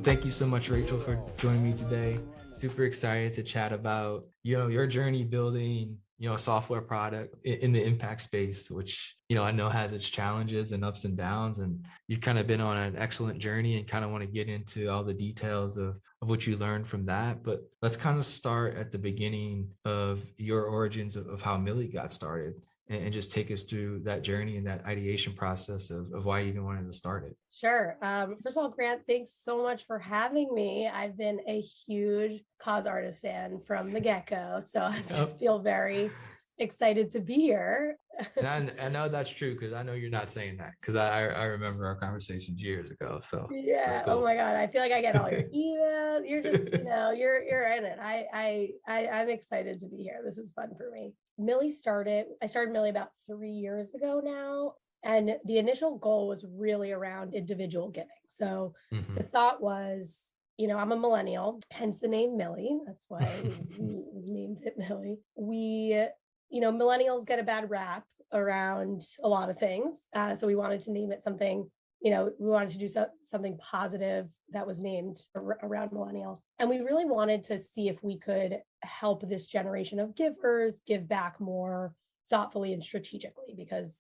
thank you so much, Rachel, for joining me today. Super excited to chat about, your journey building, a software product in the impact space, which, I know has its challenges and ups and downs. And you've kind of been on an excellent journey and kind of want to get into all the details of what you learned from that. But let's kind of start at the beginning of your origins of how Millie got started and just take us through that journey and that ideation process of why you even wanted to start it. Sure. First of all, Grant, thanks so much for having me. I've been a huge Cause Artist fan from the get-go, so I just feel very excited to be here. And I know that's true because I know you're not saying that because I remember our conversations years ago. So yeah. cool. Oh my God. I feel like I get all your emails. You're just, you're in it. I'm excited to be here. This is fun for me. I started Millie about 3 years ago now. And the initial goal was really around individual giving. So the thought was, I'm a millennial, hence the name Millie. That's why we named it Millie. Millennials get a bad rap around a lot of things. So we wanted to name it something, we wanted to do something positive that was named around millennial. And we really wanted to see if we could help this generation of givers give back more thoughtfully and strategically, because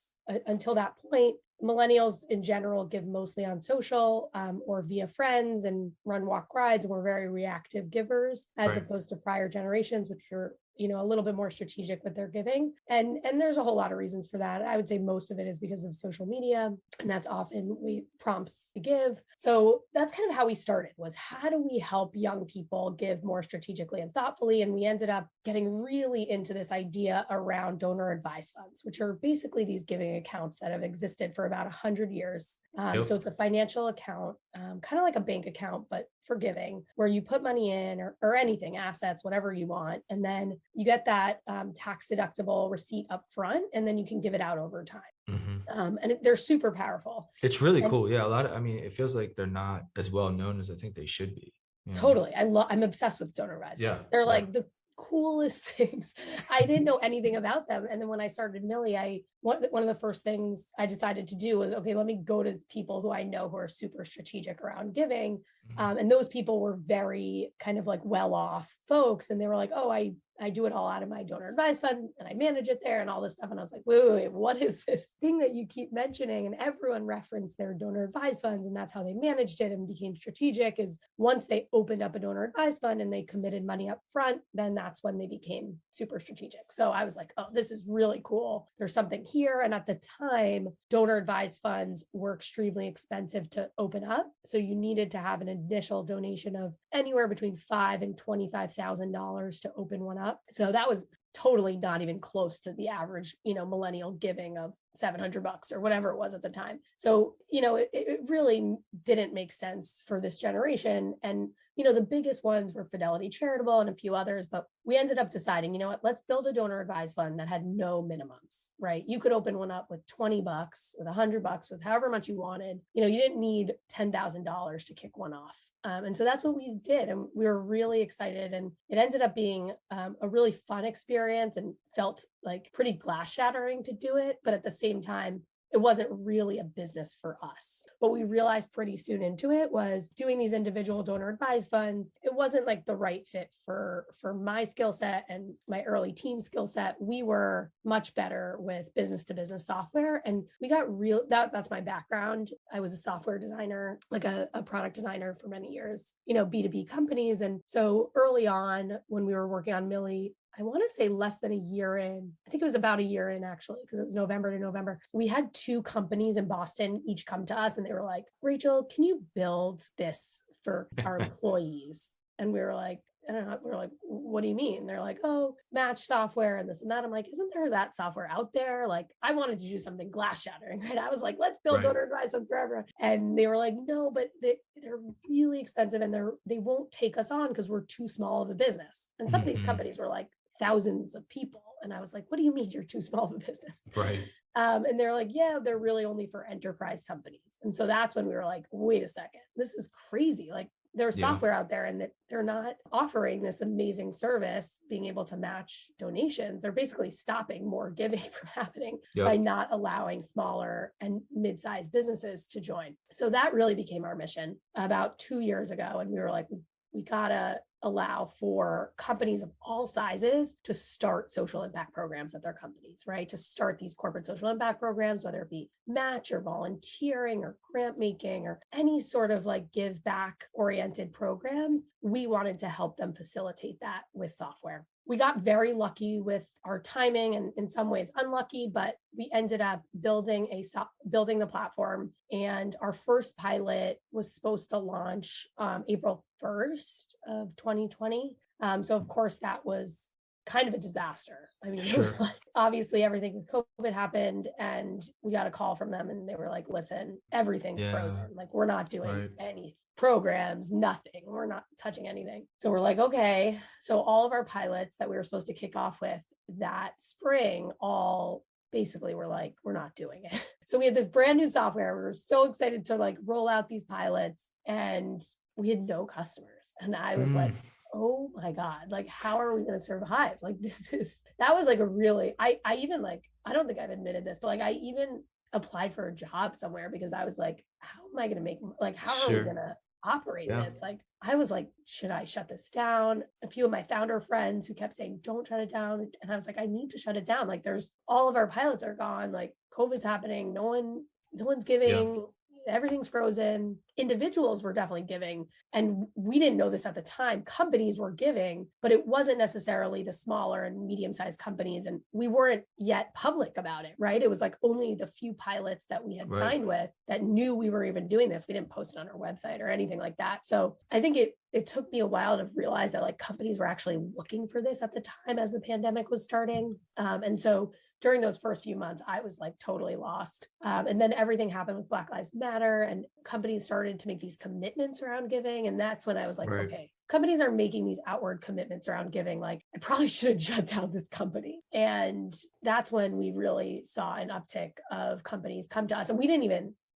until that point, millennials in general give mostly on social or via friends and run walk rides. And we're very reactive givers as opposed to prior generations, which are, a little bit more strategic with their giving. And there's a whole lot of reasons for that. I would say most of it is because of social media, and that's often prompts to give. So that's kind of how we started, was how do we help young people give more strategically and thoughtfully? And we ended up getting really into this idea around donor advised funds, which are basically these giving accounts that have existed for about 100 years. So it's a financial account, kind of like a bank account, but for giving, where you put money in or anything, assets, whatever you want. And then you get that tax deductible receipt up front, and then you can give it out over time. And they're super powerful. It's really cool. Yeah. It feels like they're not as well known as I think they should be. Totally. I'm obsessed with donor advised funds. They're like the coolest things. I didn't know anything about them. And then when I started Millie, one of the first things I decided to do was, okay, let me go to people who I know who are super strategic around giving. And those people were very kind of like well-off folks. And they were like, oh, I do it all out of my donor advised fund and I manage it there and all this stuff. And I was like, wait, what is this thing that you keep mentioning? And everyone referenced their donor advised funds, and that's how they managed it and became strategic. Is once they opened up a donor advised fund and they committed money up front, then that's when they became super strategic. So I was like, oh, this is really cool. There's something here. And at the time, donor advised funds were extremely expensive to open up. So you needed to have an initial donation of anywhere between $5,000 and $25,000 to open one up. So that was totally not even close to the average, millennial giving of $700 or whatever it was at the time. So, it really didn't make sense for this generation. And, the biggest ones were Fidelity Charitable and a few others, but we ended up deciding, let's build a donor advised fund that had no minimums, right? You could open one up with $20, with $100, with however much you wanted. You didn't need $10,000 to kick one off. And so that's what we did. And we were really excited. And it ended up being a really fun experience and felt like pretty glass shattering to do it. But at the same time, it wasn't really a business for us. What we realized pretty soon into it was doing these individual donor advised funds. It wasn't like the right fit for my skill set and my early team skill set. We were much better with business to business software. And we got that's my background. I was a software designer, like a product designer for many years, B2B companies. And so early on when we were working on Millie, I want to say less than a year in, I think it was about a year in actually, because it was November to November. We had 2 companies in Boston each come to us and they were like, Rachel, can you build this for our employees? And we were like, what do you mean? They're like, oh, match software and this and that. I'm like, isn't there that software out there? Like, I wanted to do something glass shattering, right? I was like, let's build donor advised funds for everyone. And they were like, no, but they're really expensive and they won't take us on because we're too small of a business. And some of these companies were like thousands of people. And I was like, what do you mean you're too small of a business? Right. And they're like, yeah, they're really only for enterprise companies. And so that's when we were like, wait a second, this is crazy. Like, there's software out there and that they're not offering this amazing service, being able to match donations. They're basically stopping more giving from happening by not allowing smaller and mid-sized businesses to join. So that really became our mission about 2 years ago. And we were like, we gotta allow for companies of all sizes to start social impact programs at their companies, right? To start these corporate social impact programs, whether it be match or volunteering or grant making or any sort of like give back oriented programs. We wanted to help them facilitate that with software. We got very lucky with our timing and in some ways unlucky, but we ended up building the platform, and our first pilot was supposed to launch April 1st of 2020. So of course that was kind of a disaster. I mean, it was like, obviously everything with COVID happened, and we got a call from them and they were like, listen, everything's frozen. Like, we're not doing any programs, nothing. We're not touching anything. So we're like, okay. So all of our pilots that we were supposed to kick off with that spring, all basically were like, we're not doing it. So we had this brand new software. We were so excited to like roll out these pilots, and we had no customers. And I was like, oh my God, like, how are we going to survive? Like, that was like a really, I even like, I don't think I've admitted this, but like, I even applied for a job somewhere because I was like, how am I going to make, like, how are we going to operate this? Like, I was like, should I shut this down? A few of my founder friends who kept saying, don't shut it down. And I was like, I need to shut it down. Like, there's all of our pilots are gone. Like, COVID's happening. No one's giving. Everything's frozen. Individuals were definitely giving. And we didn't know this at the time. Companies were giving, but it wasn't necessarily the smaller and medium-sized companies. And we weren't yet public about it, right? It was like only the few pilots that we had signed with that knew we were even doing this. We didn't post it on our website or anything like that. So I think it took me a while to realize that like companies were actually looking for this at the time as the pandemic was starting. And so during those first few months, I was like totally lost. And then everything happened with Black Lives Matter, and companies started to make these commitments around giving. And that's when I was like, okay, companies are making these outward commitments around giving. Like, I probably should have shut down this company. And that's when we really saw an uptick of companies come to us. And we didn't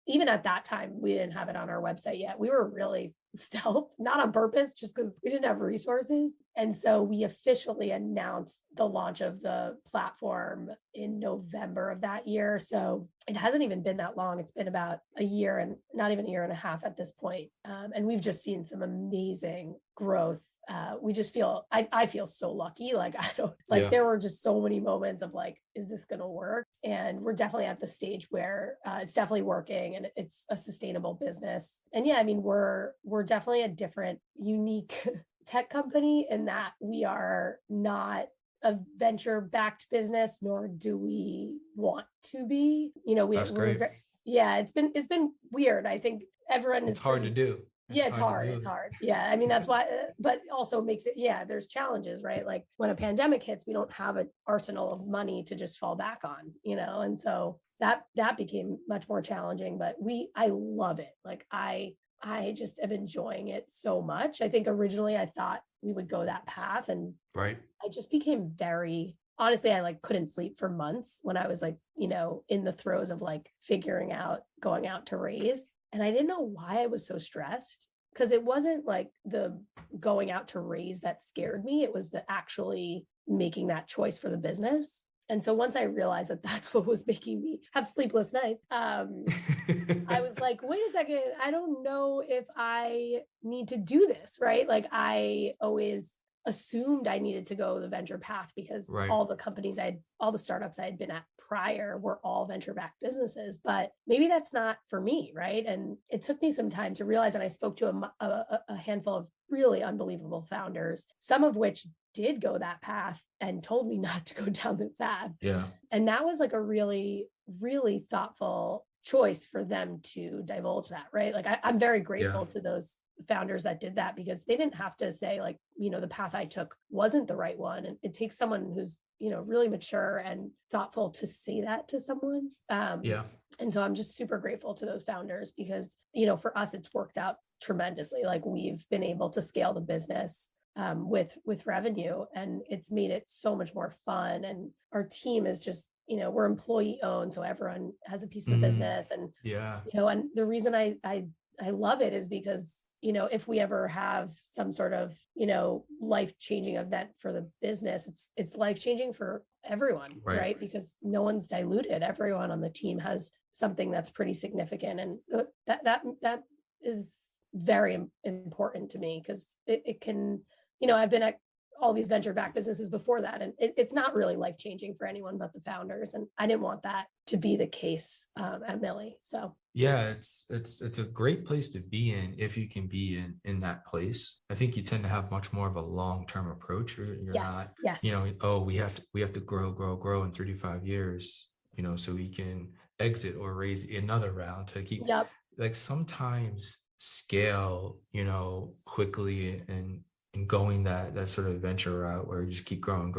even at that time, we didn't have it on our website yet. We were really stealth, not on purpose, just because we didn't have resources. And so we officially announced the launch of the platform in November of that year. So it hasn't even been that long. It's been about a year, and not even a year and a half at this point. And we've just seen some amazing growth. We just feel, I feel so lucky. Like, I don't, like, there were just so many moments of like, is this going to work? And we're definitely at the stage where it's definitely working and it's a sustainable business. And yeah, I mean, we're definitely a different, unique tech company in that we are not a venture-backed business, nor do we want to be. You know, it's been weird. I think everyone it's hard to do. It's hard. Yeah. I mean, that's why, but also makes it, there's challenges, right? Like when a pandemic hits, we don't have an arsenal of money to just fall back on, you know? And so that became much more challenging, but I love it. Like I just am enjoying it so much. I think originally I thought we would go that path, and I just became honestly, I like couldn't sleep for months when I was like, you know, in the throes of like figuring out going out to raise. And I didn't know why I was so stressed, because it wasn't like the going out to raise that scared me. It was the actually making that choice for the business. And so once I realized that that's what was making me have sleepless nights, I was like, wait a second, I don't know if I need to do this, right? Like, I always assumed I needed to go the venture path because all the startups I had been at prior were all venture-backed businesses, but maybe that's not for me, right? And it took me some time to realize, and I spoke to a handful of really unbelievable founders, some of which did go that path and told me not to go down this path. Yeah. And that was like a really, really thoughtful choice for them to divulge that, right? Like I'm very grateful to those founders that did that, because they didn't have to say like, you know, the path I took wasn't the right one. And it takes someone who's, you know, really mature and thoughtful to say that to someone. And so I'm just super grateful to those founders, because, you know, for us, it's worked out tremendously. Like we've been able to scale the business with revenue, and it's made it so much more fun. And our team is just, you know, we're employee owned, so everyone has a piece of the business. And, you know, and the reason I love it is because if we ever have some sort of, life-changing event for the business, it's life-changing for everyone, right? Because no one's diluted. Everyone on the team has something that's pretty significant. And that is very important to me, because it can, I've been at all these venture-backed businesses before that, and it's not really life-changing for anyone but the founders. And I didn't want that to be the case at Millie. So yeah, it's a great place to be in if you can be in that place. I think you tend to have much more of a long-term approach. You're not, oh, we have to grow in 3 to 5 years, so we can exit or raise another round to keep. Like sometimes scale, quickly and going that sort of venture route where you just keep growing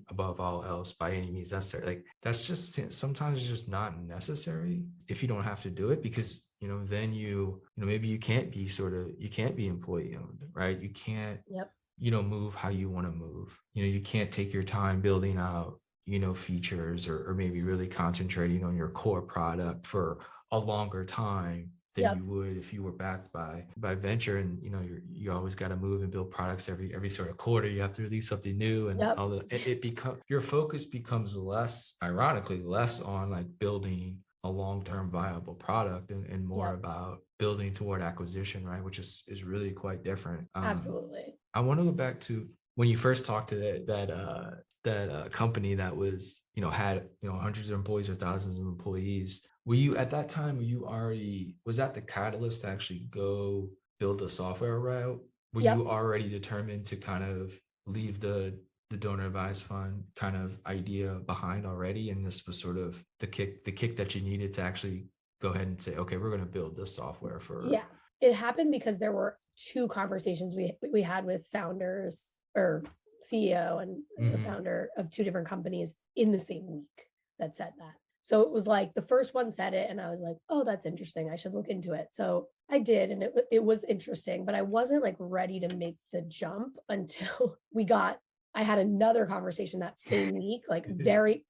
above all else by any means necessary. Like that's just sometimes just not necessary if you don't have to do it, because then maybe you can't be employee owned, right? You can't move how you want to move. You can't take your time building out features or maybe really concentrating on your core product for a longer time than you would if you were backed by venture. And you always got to move and build products every sort of quarter. You have to release something new, and your focus becomes ironically less on like building a long-term viable product and more about building toward acquisition, right? Which is really quite different. Absolutely. I want to go back to when you first talked to that company that was had hundreds of employees or thousands of employees. Were you at that time, was that the catalyst to actually go build a software route? Were you already determined to kind of leave the donor advised fund kind of idea behind already, and this was sort of the kick that you needed to actually go ahead and say, okay, we're going to build this software for? It happened because there were 2 conversations we had with founders or CEO and the founder of 2 different companies in the same week that said that. So it was like the first one said it and I was like, oh, that's interesting, I should look into it. So I did, and it was interesting, but I wasn't like ready to make the jump until I had another conversation that same week, like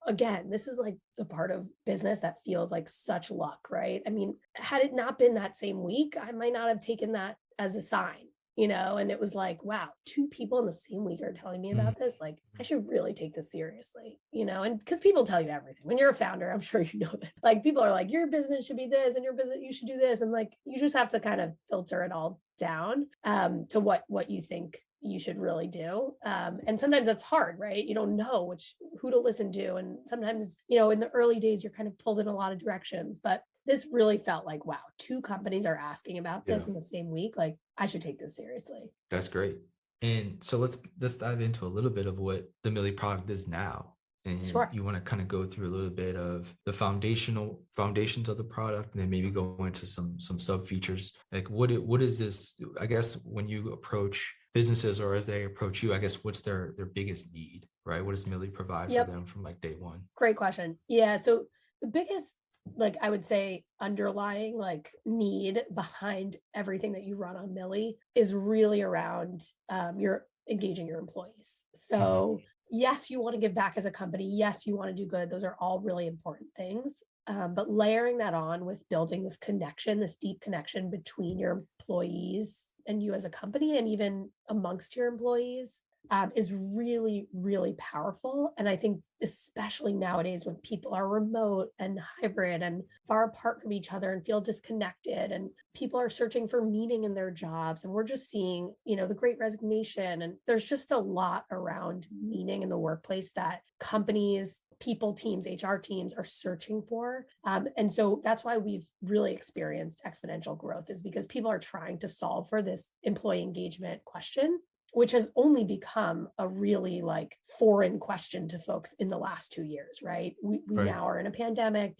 again, this is like the part of business that feels like such luck, right? I mean, had it not been that same week, I might not have taken that as a sign, and it was like, wow, 2 people in the same week are telling me about this. Like, I should really take this seriously, and because people tell you everything. When you're a founder, I'm sure you know this. Like, people are like, your business should be this, and your business, you should do this. And like, you just have to kind of filter it all down to what you think you should really do. And sometimes that's hard, right? You don't know who to listen to. And sometimes, in the early days, you're kind of pulled in a lot of directions, but this really felt like, wow, 2 companies are asking about this in the same week. Like, I should take this seriously. That's great. And so let's dive into a little bit of what the Millie product is now. And you want to kind of go through a little bit of the foundations of the product, and then maybe go into some sub features. Like what is this? I guess when you approach businesses, or as they approach you, I guess what's their biggest need, right? What does Millie provide for them from like day one? Great question. Yeah. So the biggest, like, I would say underlying like need behind everything that you run on Millie is really around your engaging your employees. So yes, you want to give back as a company. Yes, you want to do good. Those are all really important things. But layering that on with building this connection, this deep connection between your employees and you as a company, and even amongst your employees, is really, really powerful. And I think especially nowadays when people are remote and hybrid and far apart from each other and feel disconnected, and people are searching for meaning in their jobs, and we're just seeing, the Great Resignation, and there's just a lot around meaning in the workplace that companies, people teams, HR teams are searching for. And so that's why we've really experienced exponential growth, is because people are trying to solve for this employee engagement question, which has only become a really like foreign question to folks in the last 2 years, right? We now are in a pandemic.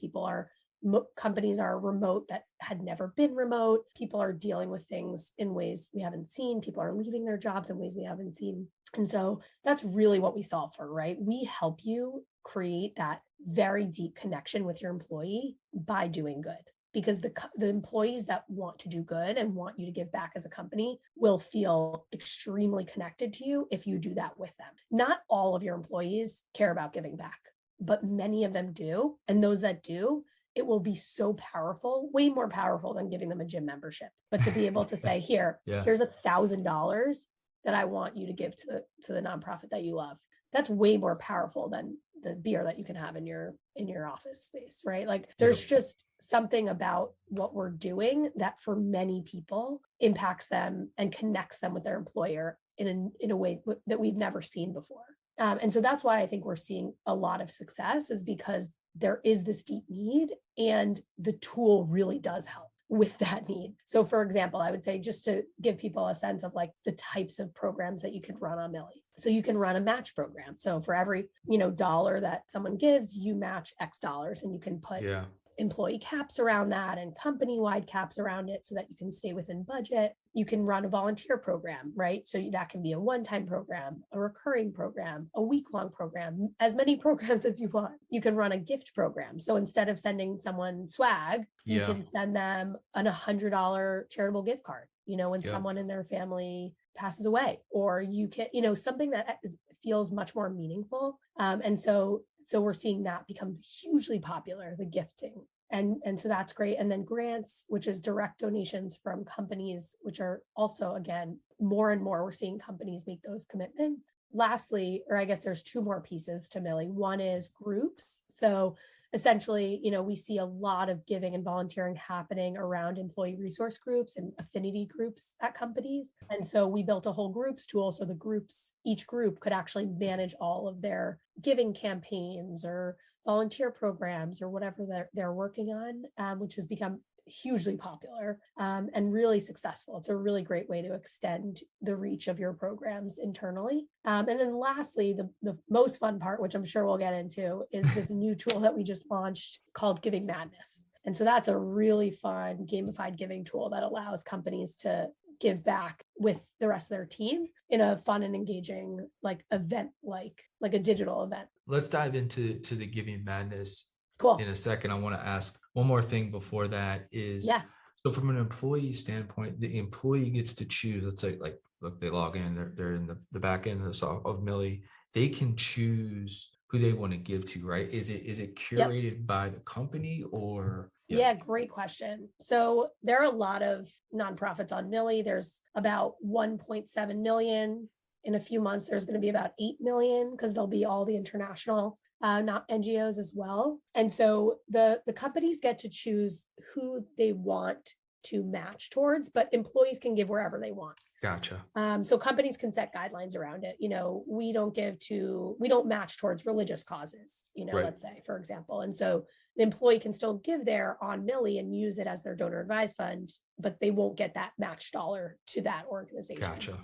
Companies are remote that had never been remote. People are dealing with things in ways we haven't seen. People are leaving their jobs in ways we haven't seen. And so that's really what we solve for, right? We help you create that very deep connection with your employee by doing good. Because the employees that want to do good and want you to give back as a company will feel extremely connected to you if you do that with them. Not all of your employees care about giving back, but many of them do. And those that do it will be so powerful, way more powerful than giving them a gym membership. But to be able to say, here's $1,000 that I want you to give to the nonprofit that you love. That's way more powerful than the beer that you can have in your office space, right? Like there's just something about what we're doing that for many people impacts them and connects them with their employer in a way that we've never seen before. And so that's why I think we're seeing a lot of success, is because there is this deep need and the tool really does help with that need. So for example, I would say, just to give people a sense of like the types of programs that you can run on Millie. So you can run a match program. So for every, dollar that someone gives, you match X dollars, and you can put employee caps around that and company-wide caps around it so that you can stay within budget. You can run a volunteer program, right? So that can be a one-time program, a recurring program, a week-long program, as many programs as you want. You can run a gift program. So instead of sending someone swag, you can send them an $100 charitable gift card, when someone in their family passes away, or you can, something that feels much more meaningful. And so we're seeing that become hugely popular, the gifting. And so that's great. And then grants, which is direct donations from companies, which are also, again, more and more, we're seeing companies make those commitments. Lastly, or I guess there's two more pieces to Millie. One is groups. So essentially, we see a lot of giving and volunteering happening around employee resource groups and affinity groups at companies. And so we built a whole groups tool. So each group could actually manage all of their giving campaigns or volunteer programs or whatever they're working on, which has become hugely popular and really successful. It's a really great way to extend the reach of your programs internally. And then lastly, the most fun part, which I'm sure we'll get into, is this new tool that we just launched called Giving Madness. And so that's a really fun gamified giving tool that allows companies to give back with the rest of their team in a fun and engaging event, like a digital event. Let's dive into the Giving Madness. Cool. In a second. I want to ask one more thing before that is, so from an employee standpoint, the employee gets to choose. Let's say look, they log in, they're in the back end of Millie. They can choose who they want to give to, right? Is it curated by the company or? Yeah, great question. So there are a lot of nonprofits on Millie. There's about 1.7 million. In a few months, there's going to be about 8 million, because there'll be all the international not NGOs as well. And so the companies get to choose who they want to match towards, but employees can give wherever they want. Gotcha. So companies can set guidelines around it. We don't match towards religious causes, let's say, for example. And so an employee can still give there on Millie and use it as their donor advised fund, but they won't get that match dollar to that organization. Gotcha.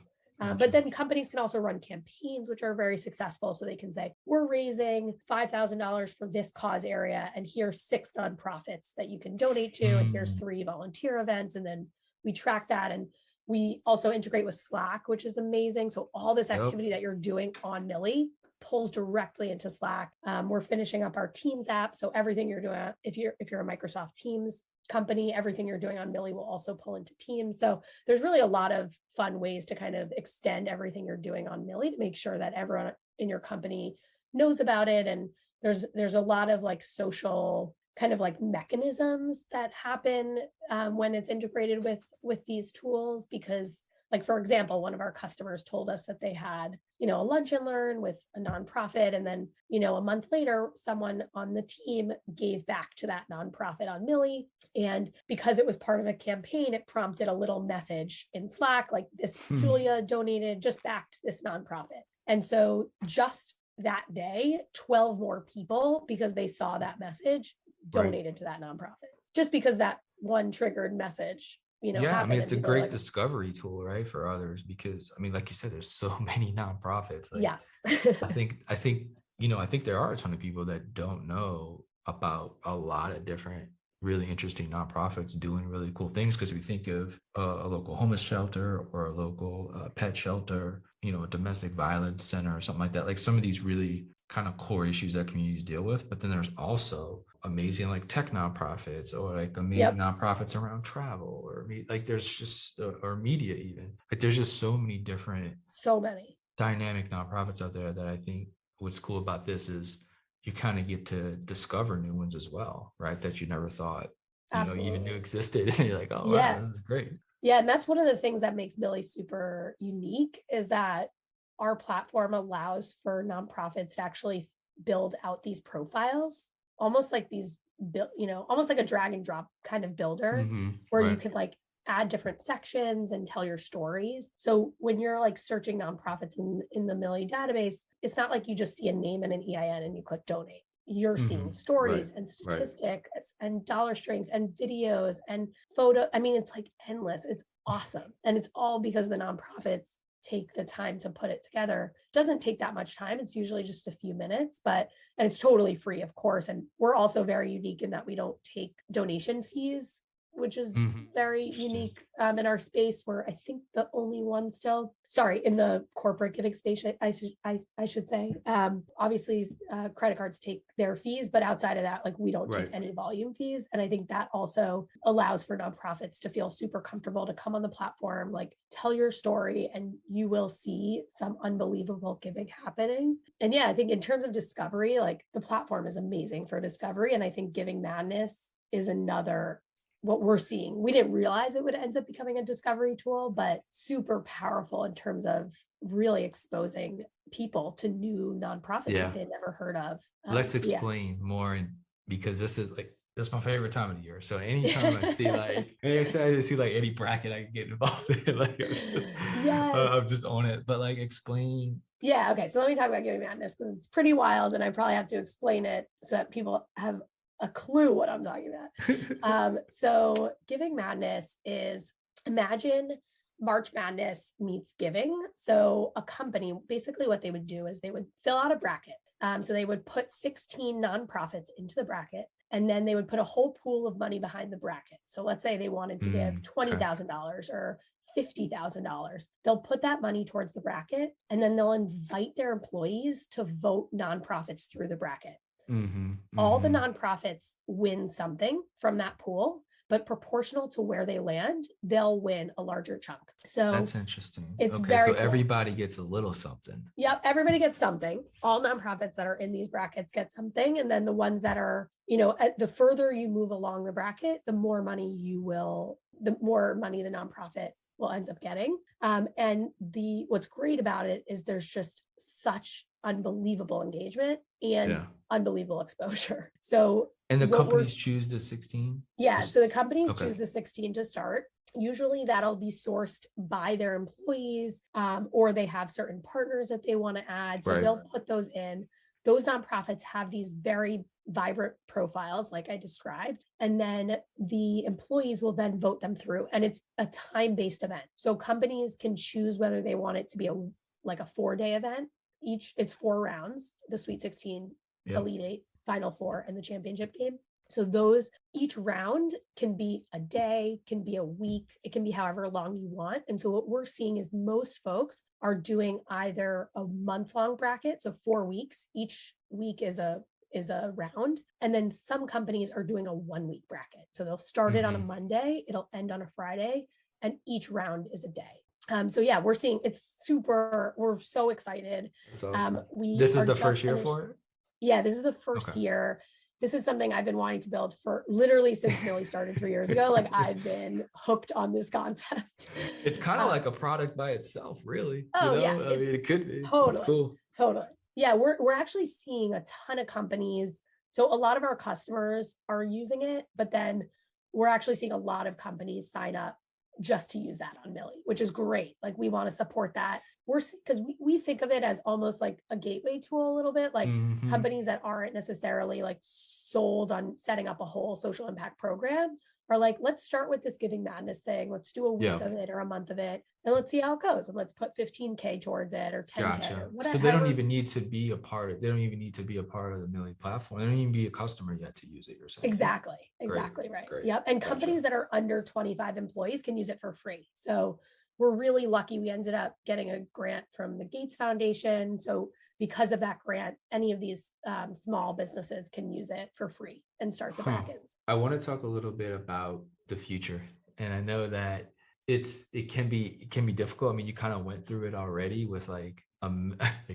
But then companies can also run campaigns, which are very successful. So they can say, we're raising $5,000 for this cause area, and here's 6 nonprofits that you can donate to, and here's 3 volunteer events. And then we track that. And we also integrate with Slack, which is amazing. So all this activity that you're doing on Millie pulls directly into Slack. We're finishing up our Teams app. So everything you're doing, if you're a Microsoft Teams company, everything you're doing on Millie will also pull into Teams. So there's really a lot of fun ways to kind of extend everything you're doing on Millie to make sure that everyone in your company knows about it. And there's a lot of social kind of mechanisms that happen when it's integrated with these tools, because for example, one of our customers told us that they had, a lunch and learn with a nonprofit. And then, a month later, someone on the team gave back to that nonprofit on Millie. And because it was part of a campaign, it prompted a little message in Slack, like this Julia donated just back to this nonprofit. And so just that day, 12 more people, because they saw that message, donated to that nonprofit, just because that one triggered message. It's a great discovery tool, right, for others, because like you said, there's so many nonprofits. Yes. I think there are a ton of people that don't know about a lot of different really interesting nonprofits doing really cool things, because we think of a local homeless shelter or a local pet shelter, a domestic violence center or something like that, some of these really kind of core issues that communities deal with. But then there's also amazing tech nonprofits, or amazing nonprofits around travel, or there's just or media even. There's just so many dynamic nonprofits out there that I think what's cool about this is you kind of get to discover new ones as well, right? That you never thought, even knew existed. And you're like, oh, yeah. wow, this is great. Yeah. And that's one of the things that makes Millie super unique, is that our platform allows for nonprofits to actually build out these profiles, almost like almost like a drag and drop kind of builder, where you could like add different sections and tell your stories. So when you're like searching nonprofits in the Millie database, it's not like you just see a name and an EIN and you click donate. You're seeing stories and statistics and dollar strength and videos and photo. I mean, it's like endless. It's awesome. And it's all because the nonprofits take the time to put it together. It doesn't take that much time. It's usually just a few minutes, and it's totally free, of course. And we're also very unique in that we don't take donation fees, which is very unique in our space. We're, I think, the only one still, in the corporate giving space, I should say. Obviously, credit cards take their fees, but outside of that, like, we don't take any volume fees. And I think that also allows for nonprofits to feel super comfortable to come on the platform, like, tell your story, and you will see some unbelievable giving happening. And yeah, I think in terms of discovery, like, the platform is amazing for discovery. And I think Giving Madness is another, what we're seeing. We didn't realize it would end up becoming a discovery tool, but super powerful in terms of really exposing people to new nonprofits that they'd never heard of. Let's explain more, because this is my favorite time of the year. So anytime I see any bracket I can get involved in, like, I'm just on it. But like, explain. Yeah. Okay. So let me talk about Giving Madness, because it's pretty wild, and I probably have to explain it so that people have a clue what I'm talking about. So Giving Madness is, imagine March Madness meets giving. So a company, basically what they would do is they would fill out a bracket. So they would put 16 nonprofits into the bracket, and then they would put a whole pool of money behind the bracket. So let's say they wanted to give $20,000 or $50,000. They'll put that money towards the bracket, and then they'll invite their employees to vote nonprofits through the bracket. All the nonprofits win something from that pool, but proportional to where they land, they'll win a larger chunk. So that's interesting. It's very cool. Everybody gets a little something. Yep, everybody gets something. All nonprofits that are in these brackets get something, and then the ones that are, the further you move along the bracket, the more money the nonprofit will end up getting. And what's great about it is there's just such unbelievable engagement and unbelievable exposure. And the companies choose the 16? Yeah. So the companies choose the 16 to start. Usually that'll be sourced by their employees, or they have certain partners that they want to add. So they'll put those in. Those nonprofits have these very vibrant profiles, like I described, and then the employees will then vote them through. And it's a time-based event. So companies can choose whether they want it to be a 4-day event. It's 4 rounds: the Sweet 16, Elite 8, Final 4, and the championship game. So each round can be a day, can be a week, it can be however long you want. And so what we're seeing is most folks are doing either a month-long bracket, so 4 weeks. Each week is a round. And then some companies are doing a 1-week bracket. So they'll start it on a Monday, it'll end on a Friday, and each round is a day. So yeah, we're so excited. That's awesome. This is the first year for it? Yeah, this is the first year. This is something I've been wanting to build for literally since Millie started 3 years ago. Like, I've been hooked on this concept. It's kind of like a product by itself, really. Oh, yeah. I mean, it could be. Totally. It's cool. Totally. Yeah, we're actually seeing a ton of companies. So a lot of our customers are using it, but then we're actually seeing a lot of companies sign up just to use that on Millie, which is great. Like, we want to support that. Because we think of it as almost like a gateway tool a little bit, like companies that aren't necessarily like sold on setting up a whole social impact program are like, let's start with this Giving Madness thing. Let's do a week of it or a month of it, and let's see how it goes. And let's put 15K towards it, or 10K or whatever. So they don't even need to be a part of the Millie platform. They don't even be a customer yet to use it, you're saying? Exactly. Right. Great. Yep. And companies that are under 25 employees can use it for free. So we're really lucky. We ended up getting a grant from the Gates Foundation. So because of that grant, any of these small businesses can use it for free and start the brackets. I want to talk a little bit about the future. And I know that it can be difficult. I mean, you kind of went through it already with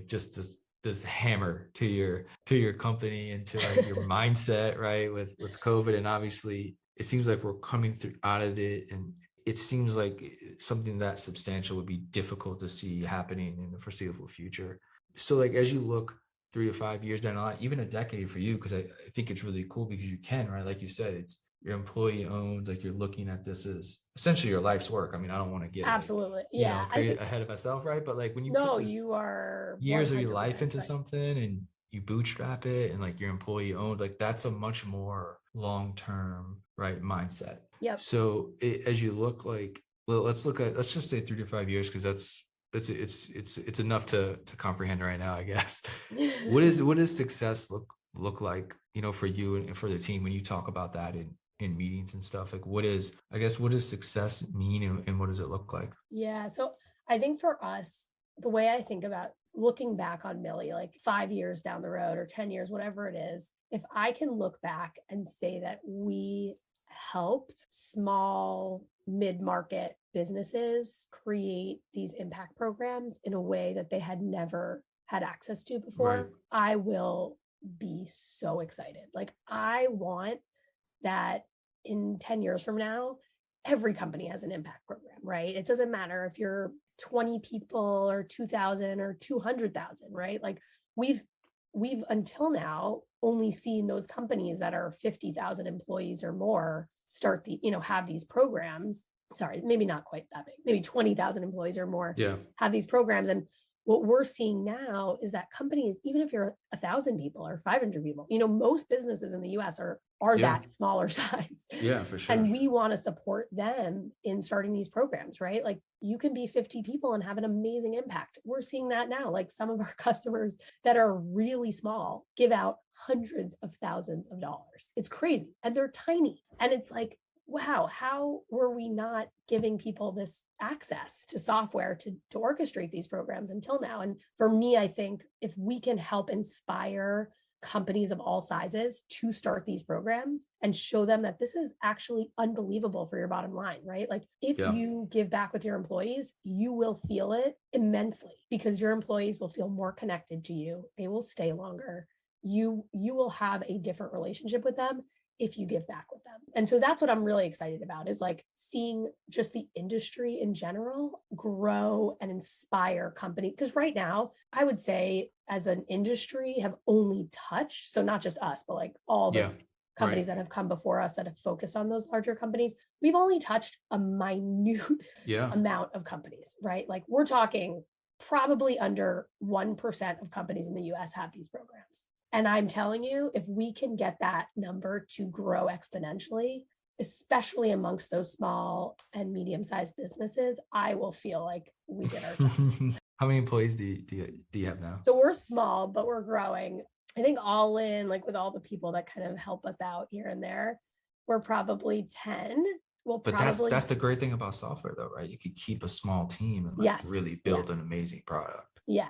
just this hammer to your company and to like your mindset, right? With COVID, and obviously it seems like we're coming through out of it, and it seems like something that substantial would be difficult to see happening in the foreseeable future. So like as you look 3 to 5 years down the line, even a decade for you, because I think it's really cool because you can, right? Like you said, it's your employee owned, like you're looking at this as essentially your life's work. I mean, I don't want to get absolutely like, you know, crazy ahead of myself, right? But like when you put this you are years of your life into right. something and you bootstrap it and like your employee owned, like that's a much more long-term, right, mindset. Yep. So as you look like, well, let's just say 3 to 5 years, because it's enough to comprehend right now, I guess. What does success look like, you know, for you and for the team when you talk about that in meetings and stuff? Like what does success mean, and what does it look like? Yeah. So I think for us, the way I think about looking back on Millie, like 5 years down the road or 10 years, whatever it is, if I can look back and say that we helped small mid-market businesses create these impact programs in a way that they had never had access to before, right, I will be so excited. Like I want that in 10 years from now, every company has an impact program, right? It doesn't matter if you're 20 people or 2,000 or 200,000, right? Like we've until now only seen those companies that are 50,000 employees or more start the, have these programs. Sorry, maybe not quite that big, maybe 20,000 employees or more, have these programs. And what we're seeing now is that companies, even if you're 1,000 people or 500 people, most businesses in the US are that smaller size. Yeah, for sure. And we want to support them in starting these programs, right? Like you can be 50 people and have an amazing impact. We're seeing that now. Like some of our customers that are really small give out hundreds of thousands of dollars. It's crazy. And they're tiny. And it's like, wow, how were we not giving people this access to software to orchestrate these programs until now? And for me, I think if we can help inspire companies of all sizes to start these programs and show them that this is actually unbelievable for your bottom line, right? Like if you give back with your employees, you will feel it immensely because your employees will feel more connected to you. They will stay longer. You will have a different relationship with them if you give back with them. And so that's what I'm really excited about, is like seeing just the industry in general grow and inspire companies. Because right now, I would say as an industry have only touched, so not just us, but like all the companies that have come before us that have focused on those larger companies, we've only touched a minute amount of companies, right? Like we're talking probably under 1% of companies in the US have these programs. And I'm telling you, if we can get that number to grow exponentially, especially amongst those small and medium-sized businesses, I will feel like we did our job. How many employees do you have now? So we're small, but we're growing. I think all in, like with all the people that kind of help us out here and there, we're probably 10. But that's the great thing about software though, right? You could keep a small team and really build an amazing product. Yeah.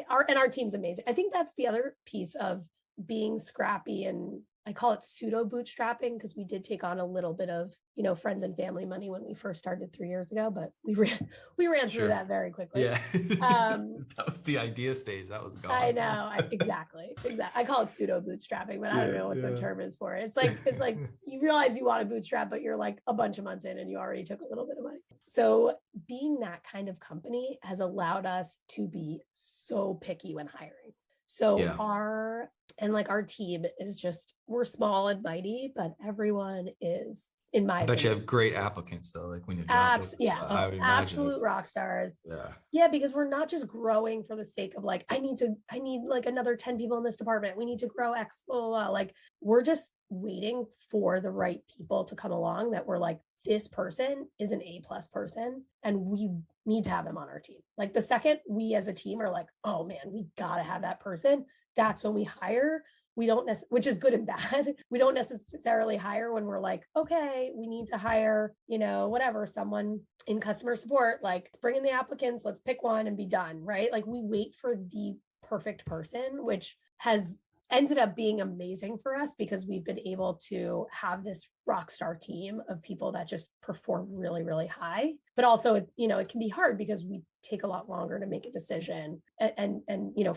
Our team's amazing. I think that's the other piece of being scrappy, and I call it pseudo bootstrapping because we did take on a little bit of, friends and family money when we first started 3 years ago, but we ran through that very quickly. Yeah. That was the idea stage. That was gone. I know. Exactly. I call it pseudo bootstrapping, but I don't know what the term is for it. It's like you realize you want to bootstrap, but you're like a bunch of months in and you already took a little bit of money. So being that kind of company has allowed us to be so picky when hiring. So our team is just, we're small and mighty, but everyone is, in my opinion, you have great applicants though, like when you're absolute rock stars. Yeah, because we're not just growing for the sake of like, I need like another 10 people in this department. We need to grow X, blah, blah, blah. Like we're just waiting for the right people to come along that we're like, this person is an A+ person and we need to have them on our team. Like the second we as a team are like, oh man, we got to have that person, that's when we hire. We don't which is good and bad. We don't necessarily hire when we're like, okay, we need to hire, someone in customer support, like bring in the applicants, let's pick one and be done, right? Like we wait for the perfect person, which has ended up being amazing for us because we've been able to have this rock star team of people that just perform really, really high. But also, it can be hard because we take a lot longer to make a decision and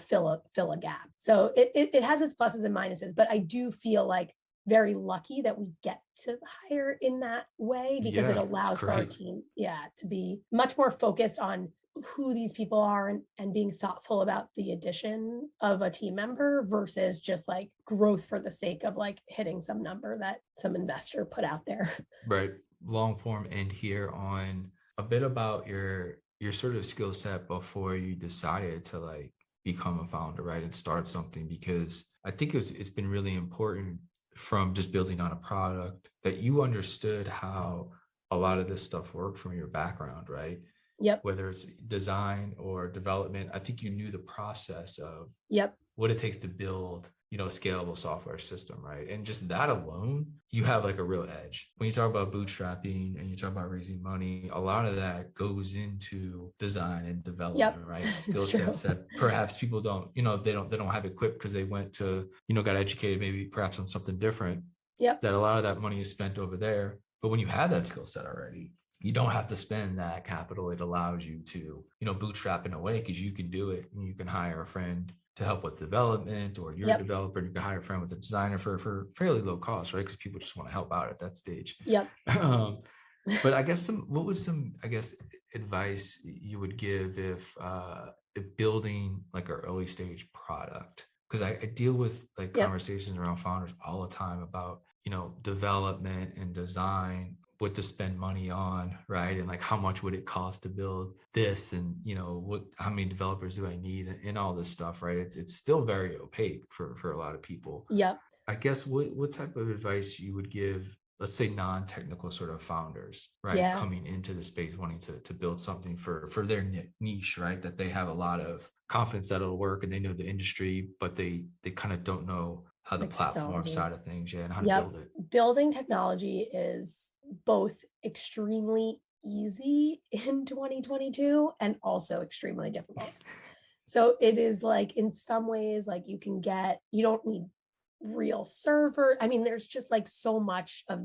fill a gap. So it has its pluses and minuses, but I do feel like very lucky that we get to hire in that way because it allows for our team, to be much more focused on who these people are and being thoughtful about the addition of a team member versus just like growth for the sake of like hitting some number that some investor put out there. Right. Long form end here on a bit about your sort of skill set before you decided to like become a founder, right? And start something, because I think it's been really important from just building on a product that you understood how a lot of this stuff worked from your background, right? Yep. Whether it's design or development, I think you knew the process of what it takes to build, a scalable software system, right? And just that alone, you have like a real edge. When you talk about bootstrapping and you talk about raising money, a lot of that goes into design and development, right? Skill sets that perhaps people don't, they don't have equipped because they went to, got educated maybe perhaps on something different. That a lot of that money is spent over there. But when you have that skill set already, you don't have to spend that capital. It allows you to, bootstrap in a way because you can do it and you can hire a friend to help with development, or you're a developer and you can hire a friend with a designer for fairly low cost, right? Because people just want to help out at that stage. But I guess what would some advice you would give if building like an early stage product? Because I deal with like conversations around founders all the time about, development and design, what to spend money on, right? And like how much would it cost to build this, and how many developers do I need, and all this stuff, right? It's still very opaque for a lot of people. I guess what type of advice you would give, let's say non-technical sort of founders, right? Coming into the space, wanting to build something for their niche, right? That they have a lot of confidence that it'll work and they know the industry, but they kind of don't know how the platform side of things, and how to build it. Building technology is both extremely easy in 2022 and also extremely difficult. So it is like, in some ways, like you don't need real server. I mean, there's just like so much of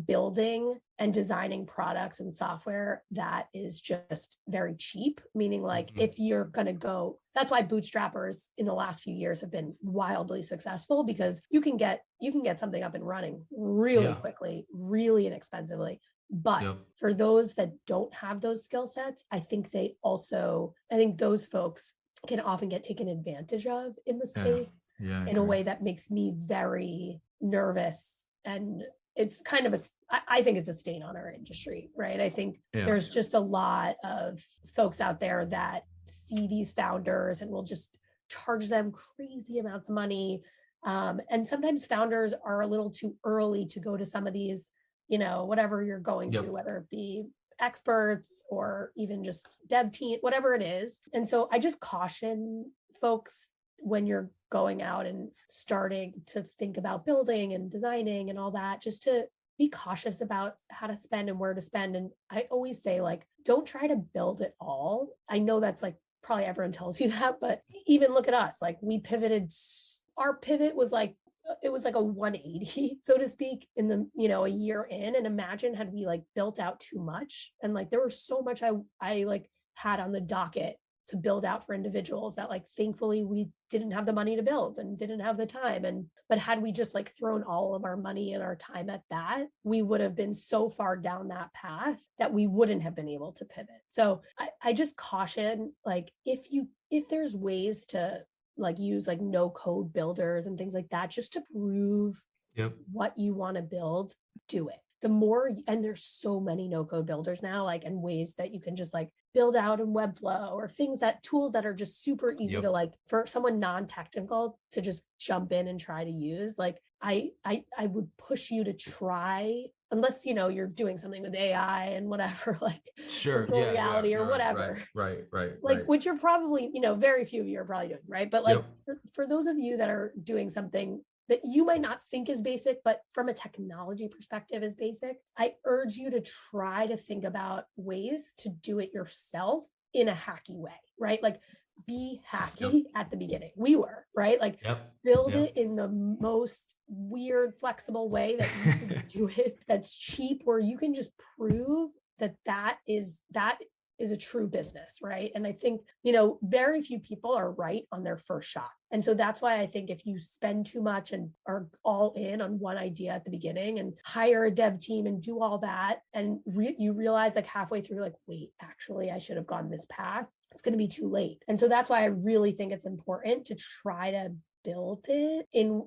building and designing products and software that is just very cheap, meaning like if you're going to go, that's why bootstrappers in the last few years have been wildly successful, because you can get something up and running really quickly, really inexpensively. But for those that don't have those skill sets, I think those folks can often get taken advantage of in the space in a way that makes me very nervous. And it's kind of I think it's a stain on our industry, right? I think there's just a lot of folks out there that see these founders and will just charge them crazy amounts of money. And sometimes founders are a little too early to go to some of these, whatever you're going to, whether it be experts or even just dev team, whatever it is. And so I just caution folks when you're going out and starting to think about building and designing and all that, just to be cautious about how to spend and where to spend. And I always say, like, don't try to build it all. I know that's like, probably everyone tells you that, but even look at us, like we pivoted. Our pivot was like, it was like a 180, so to speak, in the, a year in. And imagine had we like built out too much. And like, there was so much I like had on the docket to build out for individuals that like, thankfully we didn't have the money to build and didn't have the time. But had we just like thrown all of our money and our time at that, we would have been so far down that path that we wouldn't have been able to pivot. So I just caution, like, if there's ways to like use like no code builders and things like that, just to prove what you want to build, do it. The more, and there's so many no code builders now, like, and ways that you can just like build out in Webflow, or tools that are just super easy to like, for someone non-technical to just jump in and try to use. Like I would push you to try, unless, you're doing something with AI and whatever, like virtual reality or whatever. Right. Like, which you're probably, very few of you are probably doing, right? But like for those of you that are doing something that you might not think is basic, but from a technology perspective is basic, I urge you to try to think about ways to do it yourself in a hacky way, right? Like be hacky at the beginning. We were, right? Like build it in the most weird, flexible way that you can do it, that's cheap, where you can just prove that is a true business, right? And I think, very few people are right on their first shot. And so that's why I think if you spend too much and are all in on one idea at the beginning and hire a dev team and do all that, and you realize like halfway through, like, wait, actually, I should have gone this path, it's going to be too late. And so that's why I really think it's important to try to build it in,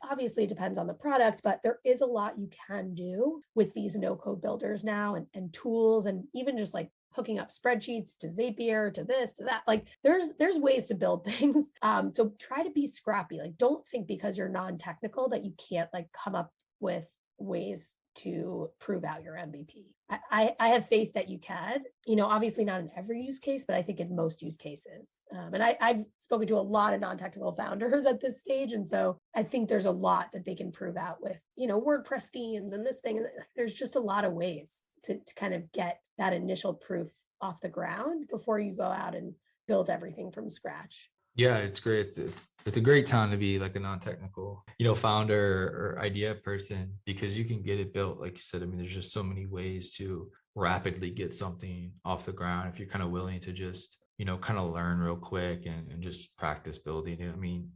obviously it depends on the product, but there is a lot you can do with these no-code builders now, and tools, and even just like hooking up spreadsheets to Zapier, to this, to that. Like there's ways to build things. So try to be scrappy. Like don't think because you're non-technical that you can't like come up with ways to prove out your MVP. I have faith that you can, obviously not in every use case, but I think in most use cases. And I've spoken to a lot of non-technical founders at this stage. And so I think there's a lot that they can prove out with, WordPress themes and this thing. And there's just a lot of ways to kind of get that initial proof off the ground before you go out and build everything from scratch. Yeah, it's great. It's a great time to be like a non-technical, founder or idea person, because you can get it built. Like you said, I mean, there's just so many ways to rapidly get something off the ground if you're kind of willing to just, kind of learn real quick and just practice building it. I mean,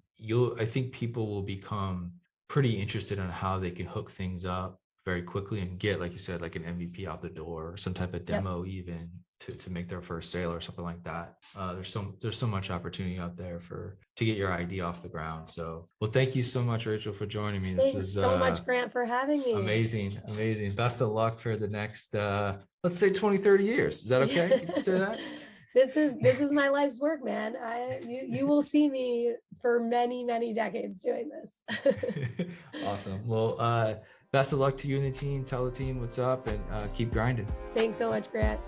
I think people will become pretty interested in how they can hook things up very quickly and get, like you said, like an MVP out the door, or some type of demo even to make their first sale or something like that. There's so much opportunity out there to get your idea off the ground. So, well, thank you so much, Rachel, for joining me. Thanks so much, Grant, for having me. Amazing. Best of luck for the next, let's say 20, 30 years. Is that okay? Can you say that? This is my life's work, man. You will see me for many, many decades doing this. Awesome. Well, best of luck to you and the team. Tell the team what's up, and keep grinding. Thanks so much, Grant.